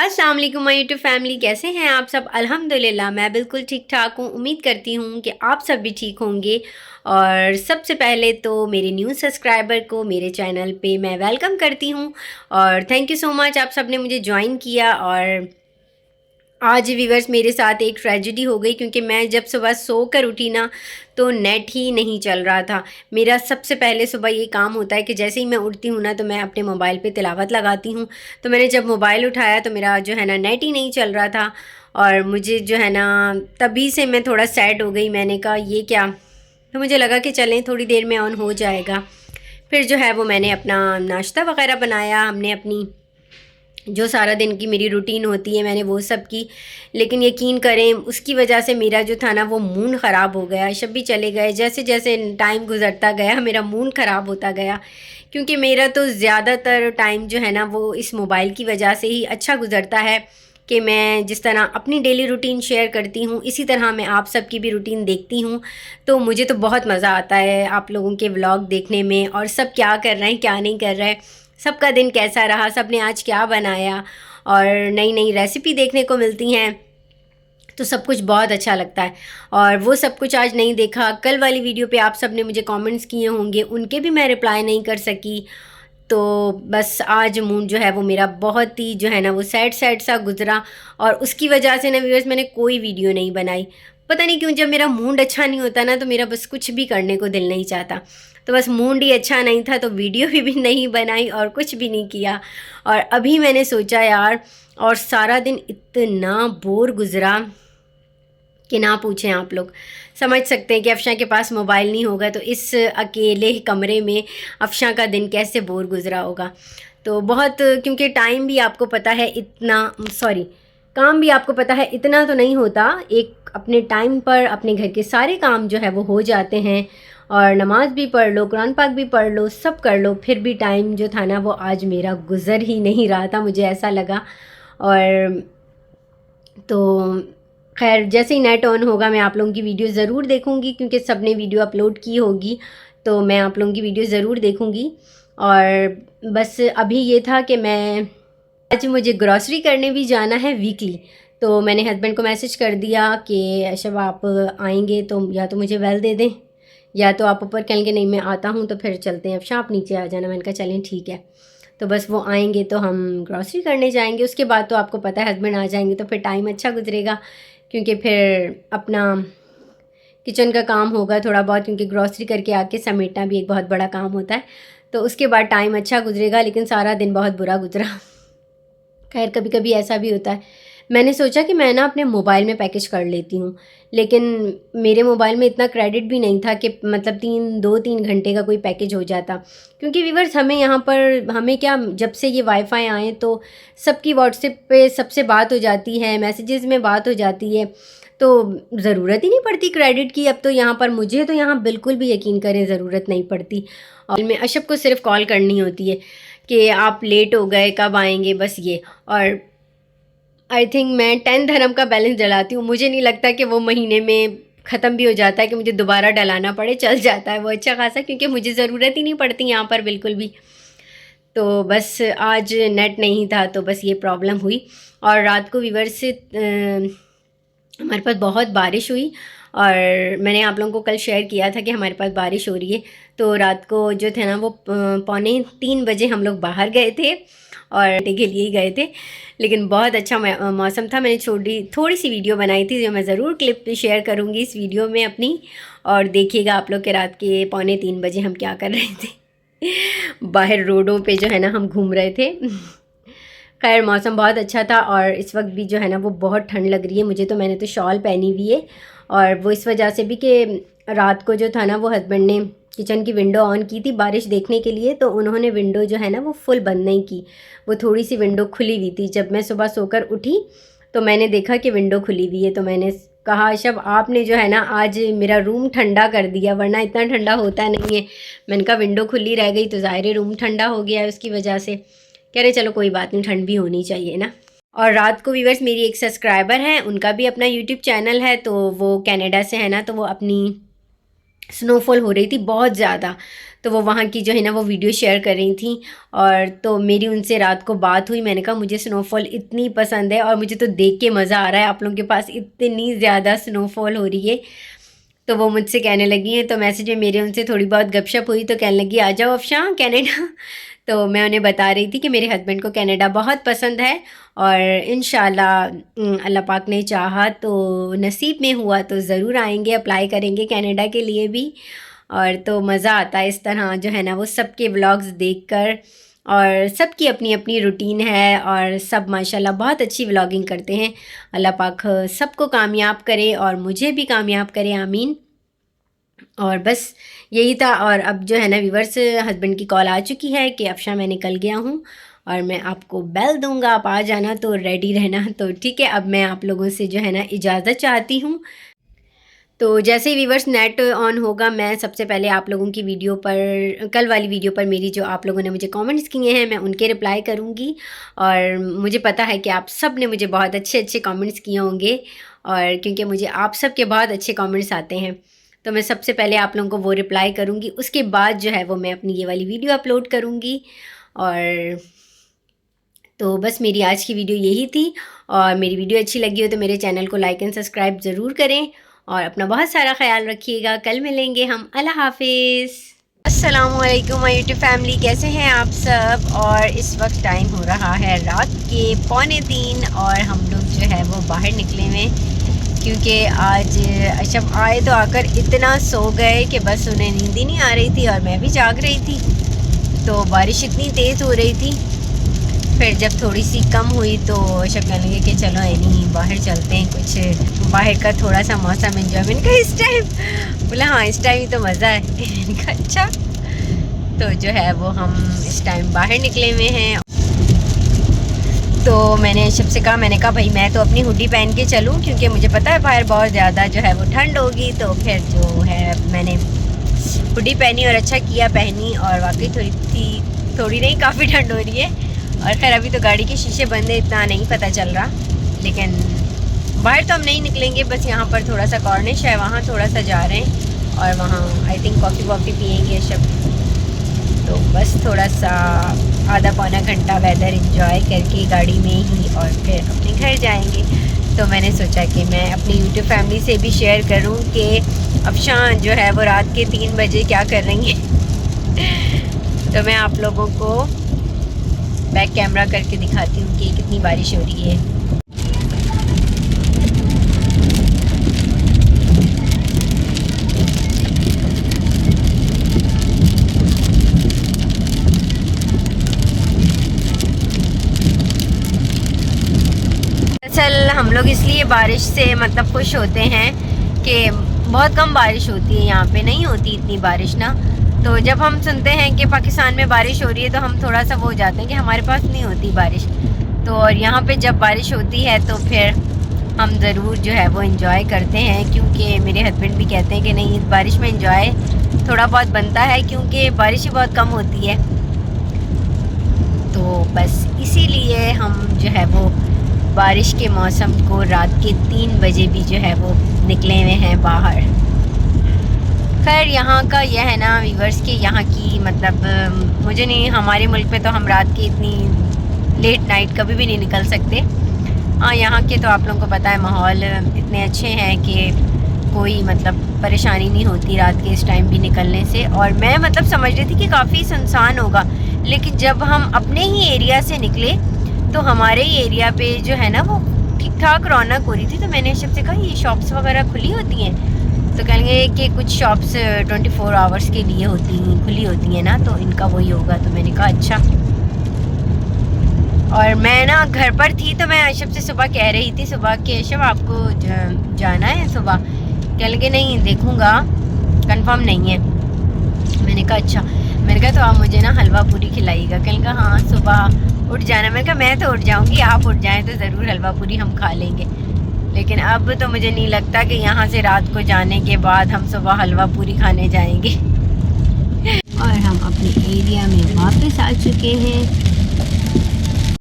अस्सलाम वालेकुम my YouTube family, कैसे हैं आप सब। अल्हम्दुलिल्लाह मैं बिल्कुल ठीक ठाक हूँ। उम्मीद करती हूँ कि आप सब भी ठीक होंगे। और सबसे पहले तो मेरे न्यू सब्सक्राइबर को मेरे चैनल पे मैं वेलकम करती हूँ और थैंक यू सो मच, आप सब ने मुझे ज्वाइन किया। और आज व्यूवर्स मेरे साथ एक ट्रेजेडी हो गई, क्योंकि मैं जब सुबह सो कर उठी ना तो नेट ही नहीं चल रहा था। मेरा सबसे पहले सुबह ये काम होता है कि जैसे ही मैं उठती हूँ ना तो मैं अपने मोबाइल पे तिलावत लगाती हूँ। तो मैंने जब मोबाइल उठाया तो मेरा जो है ना नेट ही नहीं चल रहा था। और मुझे जो है ना तभी से मैं थोड़ा सैड हो गई। मैंने कहा ये क्या, तो मुझे लगा कि चलें थोड़ी देर में ऑन हो जाएगा। फिर जो है वो मैंने अपना नाश्ता वगैरह बनाया, हमने अपनी जो सारा दिन की मेरी रूटीन होती है मैंने वो सब की। लेकिन यकीन करें उसकी वजह से मेरा जो था ना वो मूड ख़राब हो गया। शब भी चले गए, जैसे जैसे टाइम गुजरता गया मेरा मूड ख़राब होता गया। क्योंकि मेरा तो ज़्यादातर टाइम जो है ना वो इस मोबाइल की वजह से ही अच्छा गुजरता है। कि मैं जिस तरह अपनी डेली रूटीन शेयर करती हूँ इसी तरह मैं आप सबकी भी रूटीन देखती हूँ। तो मुझे तो बहुत मज़ा आता है आप लोगों के व्लॉग देखने में, और सब क्या कर रहे हैं क्या नहीं कर रहे हैं, सबका दिन कैसा रहा, सबने आज क्या बनाया, और नई नई रेसिपी देखने को मिलती हैं। तो सब कुछ बहुत अच्छा लगता है। और वो सब कुछ आज नहीं देखा। कल वाली वीडियो पे आप सब ने मुझे कमेंट्स किए होंगे, उनके भी मैं रिप्लाई नहीं कर सकी। तो बस आज मूड जो है वो मेरा बहुत ही जो है ना वो सैड सैड सा गुजरा। और उसकी वजह से ना व्यूअर्स मैंने कोई वीडियो नहीं बनाई। पता नहीं क्यों, जब मेरा मूड अच्छा नहीं होता ना तो मेरा बस कुछ भी करने को दिल नहीं चाहता। तो बस मूड ही अच्छा नहीं था तो वीडियो भी नहीं बनाई और कुछ भी नहीं किया। और अभी मैंने सोचा यार, और सारा दिन इतना बोर गुजरा कि ना पूछें। आप लोग समझ सकते हैं कि अफशा के पास मोबाइल नहीं होगा तो इस अकेले कमरे में अफशा का दिन कैसे बोर गुजरा होगा। तो बहुत, क्योंकि टाइम भी आपको पता है इतना, सॉरी, काम भी आपको पता है इतना तो नहीं होता। एक अपने टाइम पर अपने घर के सारे काम जो है वो हो जाते हैं। और नमाज भी पढ़ लो, कुरान पाक भी पढ़ लो, सब कर लो, फिर भी टाइम जो था ना वो आज मेरा गुजर ही नहीं रहा था, मुझे ऐसा लगा। और तो खैर जैसे ही नेट ऑन होगा मैं आप लोगों की वीडियो ज़रूर देखूंगी, क्योंकि सब ने वीडियो अपलोड की होगी तो मैं आप लोगों की वीडियो ज़रूर देखूंगी। और बस अभी ये था कि मैं आज मुझे ग्रॉसरी करने भी जाना है वीकली। तो मैंने हस्बैंड को मैसेज कर दिया कि अशब आप आएंगे तो या तो मुझे वेल दे दें, या तो आप ऊपर कहेंगे नहीं मैं आता हूँ तो फिर चलते हैं, अब आप नीचे आ जाना। मैंने कहा चलें ठीक है। तो बस वो आएंगे तो हम ग्रॉसरी करने जाएंगे। उसके बाद तो आपको पता है हस्बैंड आ जाएंगे तो फिर टाइम अच्छा गुजरेगा, क्योंकि फिर अपना किचन का काम होगा थोड़ा बहुत, क्योंकि ग्रॉसरी करके आके समेटना भी एक बहुत बड़ा काम होता है। तो उसके बाद टाइम अच्छा गुजरेगा, लेकिन सारा दिन बहुत बुरा गुजरा। खैर कभी कभी ऐसा भी होता है। मैंने सोचा कि मैं ना अपने मोबाइल में पैकेज कर लेती हूँ, लेकिन मेरे मोबाइल में इतना क्रेडिट भी नहीं था कि मतलब 2-3 घंटे का कोई पैकेज हो जाता। क्योंकि व्यूअर्स हमें यहाँ पर हमें क्या, जब से ये वाईफाई आए तो सबकी व्हाट्सएप पे सबसे बात हो जाती है, मैसेजेस में बात हो जाती है, तो ज़रूरत ही नहीं पड़ती क्रेडिट की। अब तो यहाँ पर मुझे तो यहाँ बिल्कुल भी यकीन करें ज़रूरत नहीं पड़ती। और मैं अशब को सिर्फ कॉल करनी होती है कि आप लेट हो गए कब आएंगे, बस ये। और आई थिंक मैं 10 धर्म का बैलेंस डलाती हूँ, मुझे नहीं लगता कि वो महीने में ख़त्म भी हो जाता है कि मुझे दोबारा डलाना पड़े, चल जाता है वो अच्छा खासा, क्योंकि मुझे ज़रूरत ही नहीं पड़ती यहाँ पर बिल्कुल भी। तो बस आज नेट नहीं था तो बस ये प्रॉब्लम हुई। और रात को वीवर से हमारे पास बहुत बारिश हुई। और मैंने आप लोगों को कल शेयर किया था कि हमारे पास बारिश हो रही है। तो रात को जो थे ना वो 2:45 बजे हम लोग बाहर गए थे और के लिए ही गए थे। लेकिन बहुत अच्छा मौसम था। मैंने थोड़ी सी वीडियो बनाई थी जो मैं ज़रूर क्लिप शेयर करूँगी इस वीडियो में अपनी। और देखिएगा आप लोग के रात के 2:45 बजे हम क्या कर रहे थे। बाहर रोडों पे जो है ना हम घूम रहे थे। खैर मौसम बहुत अच्छा था। और इस वक्त भी जो है ना वो बहुत ठंड लग रही है मुझे, तो मैंने तो शॉल पहनी हुई है। और वो इस वजह से भी कि रात को जो था ना वो हस्बैंड ने किचन की विंडो ऑन की थी बारिश देखने के लिए, तो उन्होंने विंडो जो है ना वो फुल बंद नहीं की, वो थोड़ी सी विंडो खुली हुई थी। जब मैं सुबह सोकर उठी तो मैंने देखा कि विंडो खुली हुई है, तो मैंने कहा शब आपने जो है ना आज मेरा रूम ठंडा कर दिया, वरना इतना ठंडा होता नहीं है। मैंने कहा विंडो खुली रह गई तो ज़ाहिर रूम ठंडा हो गया है उसकी वजह से। कह रहे चलो कोई बात नहीं, ठंड भी होनी चाहिए ना। और रात को व्यूअर्स मेरी एक सब्सक्राइबर हैं, उनका भी अपना यूट्यूब चैनल है, तो वो कनाडा से है ना, तो वो अपनी स्नोफॉल हो रही थी बहुत ज़्यादा। तो वो वहाँ की जो है ना वो वीडियो शेयर कर रही थी, और तो मेरी उनसे रात को बात हुई। मैंने कहा मुझे स्नोफॉल इतनी पसंद है और मुझे तो देख के मज़ा आ रहा है, आप लोगों के पास इतनी ज़्यादा स्नोफॉल हो रही है। तो वो मुझसे कहने लगी हैं, तो मैसेज में मेरे उनसे थोड़ी बहुत गपशप हुई, तो कहने लगी आ जाओ अफशा कनाडा। तो मैं उन्हें बता रही थी कि मेरे हस्बैंड को कनाडा बहुत पसंद है, और इंशाल्लाह अल्लाह पाक ने चाहा तो नसीब में हुआ तो ज़रूर आएंगे, अप्लाई करेंगे कनाडा के लिए भी। और तो मज़ा आता है इस तरह जो है ना वो सबके व्लॉग्स देखकर, और सबकी अपनी अपनी रूटीन है, और सब माशाल्लाह बहुत अच्छी व्लॉगिंग करते हैं। अल्लाह पाक सबको कामयाब करे और मुझे भी कामयाब करे, आमीन। और बस यही था। और अब जो है ना व्यूवर्स, हस्बैंड की कॉल आ चुकी है कि अफशा मैं निकल गया हूँ और मैं आपको बेल दूंगा, आप आ जाना, तो रेडी रहना। तो ठीक है, अब मैं आप लोगों से जो है ना इजाज़त चाहती हूँ। तो जैसे ही व्यूवर्स नेट ऑन होगा, मैं सबसे पहले आप लोगों की वीडियो पर, कल वाली वीडियो पर मेरी जो आप लोगों ने मुझे कमेंट्स किए हैं, मैं उनके रिप्लाई करूँगी। और मुझे पता है कि आप सब ने मुझे बहुत अच्छे अच्छे कमेंट्स किए होंगे, और क्योंकि मुझे आप सब के बहुत अच्छे कमेंट्स आते हैं, तो मैं सबसे पहले आप लोगों को वो रिप्लाई करूँगी। उसके बाद जो है वो मैं अपनी ये वाली वीडियो अपलोड करूँगी। और तो बस मेरी आज की वीडियो यही थी, और मेरी वीडियो अच्छी लगी हो तो मेरे चैनल को लाइक एंड सब्सक्राइब ज़रूर करें, और अपना बहुत सारा ख्याल रखिएगा। कल मिलेंगे हम। अल्लाह हाफिज़। अस्सलाम वालेकुम माय यूट्यूब फैमिली, कैसे हैं आप सब। और इस वक्त टाइम हो रहा है रात के 2:45, और हम लोग जो है वो बाहर निकले हुए, क्योंकि आज अशब आए तो आकर इतना सो गए कि बस उन्हें नींद ही नहीं आ रही थी, और मैं भी जाग रही थी। तो बारिश इतनी तेज़ हो रही थी, फिर जब थोड़ी सी कम हुई तो अशब कहने लगे कि चलो नहीं बाहर चलते हैं, कुछ बाहर का थोड़ा सा मौसम एंजॉयमेंट का इस टाइम। बोला हाँ इस टाइम ही तो मज़ा है। मैंने कहा अच्छा। तो जो है वो हम इस टाइम बाहर निकले हुए हैं। तो मैंने अशब से कहा, मैंने कहा भाई मैं तो अपनी हुडी पहन के चलूँ, क्योंकि मुझे पता है बाहर बहुत ज़्यादा जो है वो ठंड होगी। तो फिर जो है मैंने हुडी पहनी, और अच्छा किया पहनी, और वाकई थोड़ी नहीं काफ़ी ठंड हो रही है। और खैर अभी तो गाड़ी के शीशे बंद है, इतना नहीं पता चल रहा, लेकिन बाहर तो हम नहीं निकलेंगे। बस यहाँ पर थोड़ा सा कॉर्निश है, वहाँ थोड़ा सा जा रहे हैं, और वहाँ आई थिंक कॉफ़ी वॉफ़ी पियेंगे सब। तो बस थोड़ा सा आधा पौना घंटा वेदर एंजॉय करके गाड़ी में ही, और फिर अपने घर जाएंगे। तो मैंने सोचा कि मैं अपनी यूट्यूब फैमिली से भी शेयर करूं कि अफशा जो है वो रात के 3 बजे क्या कर रही हैं। तो मैं आप लोगों को बैक कैमरा करके दिखाती हूँ कि कितनी बारिश हो रही है। दरअसल हम लोग इसलिए बारिश से मतलब खुश होते हैं कि बहुत कम बारिश होती है, यहाँ पे नहीं होती इतनी बारिश ना। तो जब हम सुनते हैं कि पाकिस्तान में बारिश हो रही है तो हम थोड़ा सा वो हो जाते हैं कि हमारे पास नहीं होती बारिश। तो और यहाँ पे जब बारिश होती है तो फिर हम ज़रूर जो है वो इंजॉय करते हैं, क्योंकि मेरे हस्बैंड भी कहते हैं कि नहीं इस बारिश में इंजॉय थोड़ा बहुत बनता है, क्योंकि बारिश ही बहुत कम होती है। तो बस इसीलिए हम जो है वो बारिश के मौसम को रात के 3 बजे भी जो है वो निकले हुए हैं बाहर। खैर यहाँ का यह है ना व्यूवर्स के यहाँ की मतलब मुझे नहीं, हमारे मुल्क में तो हम रात की इतनी लेट नाइट कभी भी नहीं निकल सकते। हाँ यहाँ के तो आप लोगों को पता है माहौल इतने अच्छे हैं कि कोई मतलब परेशानी नहीं होती रात के इस टाइम भी निकलने से। और मैं मतलब समझ रही थी कि काफ़ी सुनसान होगा, लेकिन जब हम अपने ही एरिया से निकले तो हमारे ही एरिया पे जो है ना वो ठीक ठाक रौनक हो रही थी। तो मैंने शब से कहा ये शॉप्स वगैरह खुली होती हैं, तो कहेंगे कि कुछ शॉप्स 24 आवर्स के लिए खुली होती हैं ना, तो इनका वही होगा। तो मैंने कहा अच्छा। और मैं ना घर पर थी तो मैं अशब से सुबह कह रही थी सुबह कि अशब आपको जाना है सुबह, कह लगे नहीं देखूँगा कंफर्म नहीं है। मैंने कहा अच्छा। मैंने कहा तो आप मुझे ना हलवा पूरी खिलाइएगा। कहेंगे हाँ सुबह उठ जाना। मैंने कहा मैं तो उठ जाऊँगी, आप उठ जाएँ तो ज़रूर हलवा पूरी हम खा लेंगे। लेकिन अब तो मुझे नहीं लगता कि यहाँ से रात को जाने के बाद हम सुबह हलवा पूरी खाने जाएंगे। और हम अपने एरिया में वापस आ चुके हैं।